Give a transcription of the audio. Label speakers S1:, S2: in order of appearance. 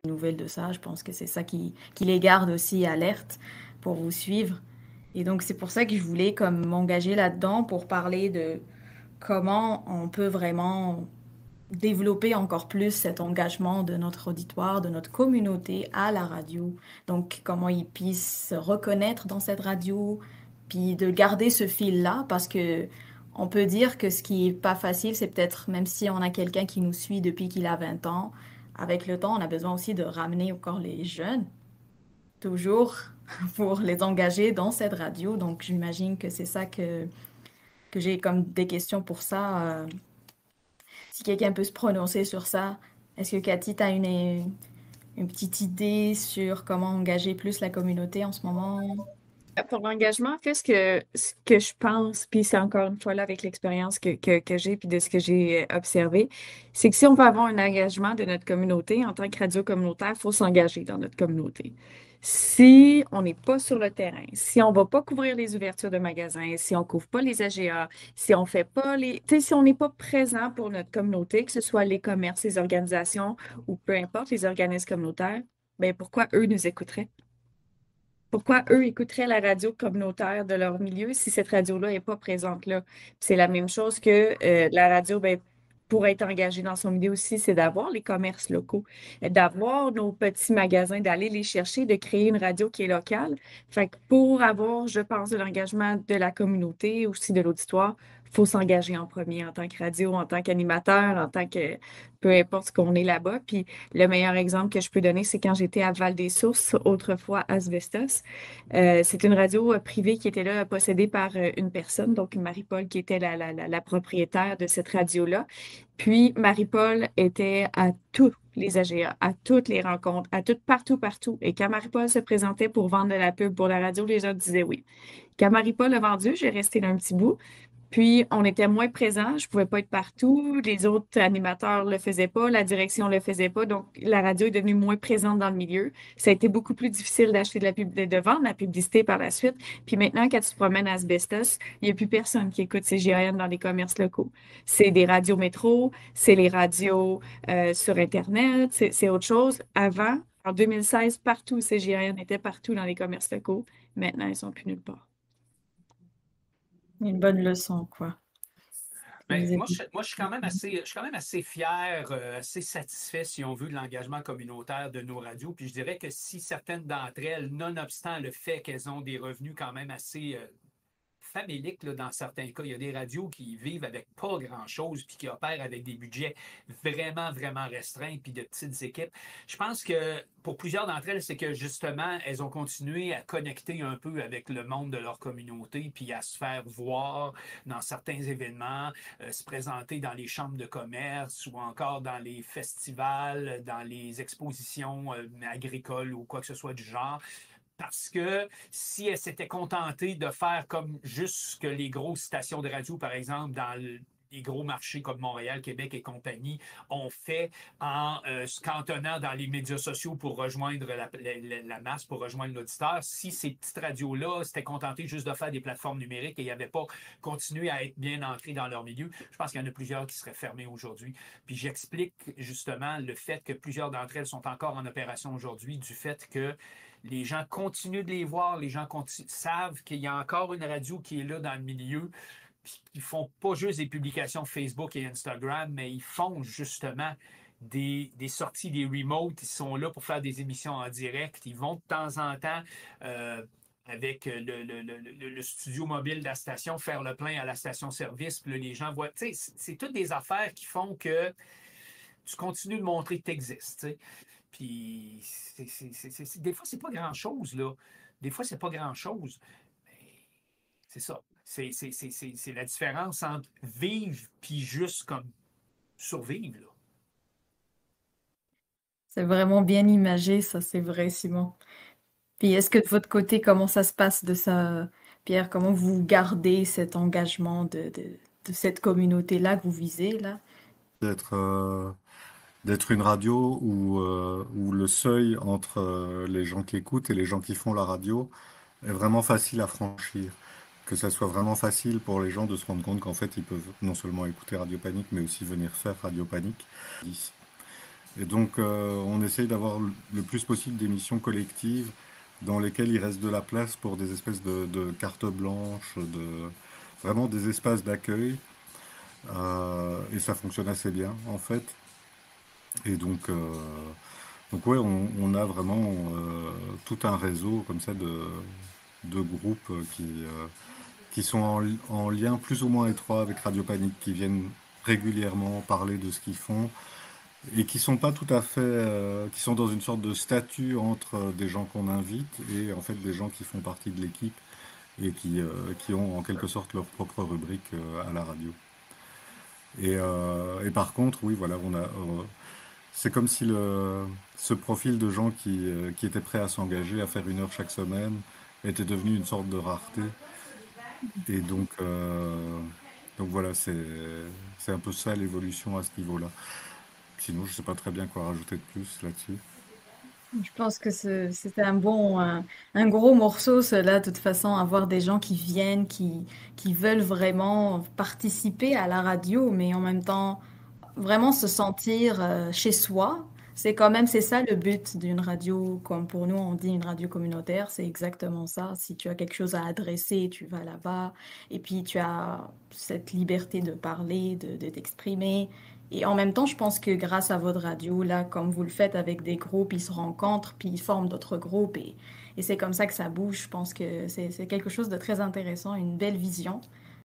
S1: nouvelles de ça. Je pense que c'est ça qui les garde aussi alertes pour vous suivre. Et donc, c'est pour ça que je voulais comme m'engager là-dedans pour parler de comment on peut vraiment développer encore plus cet engagement de notre auditoire, de notre communauté à la radio. Donc, comment ils puissent se reconnaître dans cette radio, puis de garder ce fil-là, parce que on peut dire que ce qui est pas facile, c'est peut-être, même si on a quelqu'un qui nous suit depuis qu'il a 20 ans, avec le temps, on a besoin aussi de ramener encore les jeunes, toujours pour les engager dans cette radio. Donc, j'imagine que c'est ça que j'ai comme des questions pour ça. Si quelqu'un peut se prononcer sur ça, est-ce que Cathy, tu as une petite idée sur comment engager plus la communauté en ce moment?
S2: Pour l'engagement, en fait, ce que je pense, puis c'est encore une fois là avec l'expérience que j'ai, puis de ce que j'ai observé, c'est que si on veut avoir un engagement de notre communauté, en tant que radio communautaire, il faut s'engager dans notre communauté. Si on n'est pas sur le terrain, si on ne va pas couvrir les ouvertures de magasins, si on ne couvre pas les AGA, si on fait pas tu sais, si on n'est pas présent pour notre communauté, que ce soit les commerces, les organisations ou peu importe les organismes communautaires, ben pourquoi eux nous écouteraient? Pourquoi eux écouteraient la radio communautaire de leur milieu si cette radio-là n'est pas présente là? C'est la même chose que la radio, ben, pour être engagée dans son milieu aussi, c'est d'avoir les commerces locaux, d'avoir nos petits magasins, d'aller les chercher, de créer une radio qui est locale. Fait que pour avoir, je pense, de l'engagement de la communauté, aussi de l'auditoire, il faut s'engager en premier en tant que radio, en tant qu'animateur, en tant que peu importe ce qu'on est là-bas. Puis le meilleur exemple que je peux donner, c'est quand j'étais à Val-des-Sources, autrefois Asbestos. C'est une radio privée qui était là, possédée par une personne, donc Marie-Paul, qui était la propriétaire de cette radio-là. Puis Marie-Paul était à tous les AGA, à toutes les rencontres, à toutes, partout, partout. Et quand Marie-Paul se présentait pour vendre de la pub pour la radio, les gens disaient oui. Quand Marie-Paul a vendu, j'ai resté là un petit bout. Puis, on était moins présents. Je pouvais pas être partout. Les autres animateurs le faisaient pas. La direction le faisait pas. Donc, la radio est devenue moins présente dans le milieu. Ça a été beaucoup plus difficile d'acheter de la pub, de vendre la publicité par la suite. Puis maintenant, quand tu te promènes à Asbestos, il n'y a plus personne qui écoute CGIN dans les commerces locaux. C'est des radios métro, c'est les radios sur Internet, c'est autre chose. Avant, en 2016, partout, CGIN était partout dans les commerces locaux. Maintenant, ils sont plus nulle part.
S1: Une bonne leçon, quoi. Ça
S3: Ben,
S1: nous
S3: moi,
S1: aide.
S3: je suis quand même je suis quand même assez fier, assez satisfait, si on veut, de l'engagement communautaire de nos radios. Puis je dirais que si certaines d'entre elles, nonobstant le fait qu'elles ont des revenus quand même assez famélique là, dans certains cas. Il y a des radios qui vivent avec pas grand-chose puis qui opèrent avec des budgets vraiment, vraiment restreints puis de petites équipes. Je pense que pour plusieurs d'entre elles, c'est que justement, elles ont continué à connecter un peu avec le monde de leur communauté puis à se faire voir dans certains événements, se présenter dans les chambres de commerce ou encore dans les festivals, dans les expositions agricoles ou quoi que ce soit du genre. Parce que si elle s'était contentée de faire comme juste ce que les grosses stations de radio, par exemple, dans les gros marchés comme Montréal, Québec et compagnie ont fait en se cantonnant dans les médias sociaux pour rejoindre la masse, pour rejoindre l'auditeur. Si ces petites radios-là s'étaient contentées juste de faire des plateformes numériques et n'avaient pas continué à être bien ancrées dans leur milieu, je pense qu'il y en a plusieurs qui seraient fermées aujourd'hui. Puis j'explique justement le fait que plusieurs d'entre elles sont encore en opération aujourd'hui du fait que les gens continuent de les voir, les gens savent qu'il y a encore une radio qui est là dans le milieu, puis qu'ils font pas juste des publications Facebook et Instagram, mais ils font justement des sorties, des remotes, ils sont là pour faire des émissions en direct, ils vont de temps en temps avec le studio mobile de la station faire le plein à la station-service, puis là, les gens voient, tu sais, c'est toutes des affaires qui font que tu continues de montrer que tu existes. Puis, des fois, c'est pas grand-chose, là. Des fois, c'est pas grand-chose. Mais c'est ça. C'est la différence entre vivre puis juste comme survivre, là.
S1: C'est vraiment bien imagé, ça, c'est vrai, Simon. Puis est-ce que de votre côté, comment ça se passe de ça, Pierre? Comment vous gardez cet engagement de cette communauté-là que vous visez, là?
S4: D'être d'être une radio où le seuil entre les gens qui écoutent et les gens qui font la radio est vraiment facile à franchir. Que ça soit vraiment facile pour les gens de se rendre compte qu'en fait, ils peuvent non seulement écouter Radio Panique, mais aussi venir faire Radio Panique. Et donc, on essaye d'avoir le plus possible d'émissions collectives dans lesquelles il reste de la place pour des espèces de cartes blanches, vraiment des espaces d'accueil. Et ça fonctionne assez bien, en fait. Et donc ouais, on a vraiment tout un réseau comme ça de groupes qui sont en lien plus ou moins étroit avec Radio Panique, qui viennent régulièrement parler de ce qu'ils font et qui sont pas tout à fait, qui sont dans une sorte de statut entre des gens qu'on invite et en fait des gens qui font partie de l'équipe et qui ont en quelque sorte leur propre rubrique à la radio. Et par contre, oui, voilà, c'est comme si ce profil de gens qui étaient prêts à s'engager, à faire 1 heure chaque semaine, était devenu une sorte de rareté. Et donc voilà, c'est un peu ça l'évolution à ce niveau-là. Sinon, je sais pas très bien quoi rajouter de plus là-dessus.
S1: Je pense que c'était un gros morceau, cela, de toute façon, avoir des gens qui viennent, qui veulent vraiment participer à la radio, mais en même temps, vraiment se sentir chez soi. C'est ça le but d'une radio, comme pour nous, on dit une radio communautaire, c'est exactement ça. Si tu as quelque chose à adresser, tu vas là-bas, et puis tu as cette liberté de parler, de t'exprimer. Et en même temps, je pense que grâce à votre radio, là, comme vous le faites avec des groupes, ils se rencontrent, puis ils forment d'autres groupes, et c'est comme ça que ça bouge. Je pense que c'est quelque chose de très intéressant, une belle vision.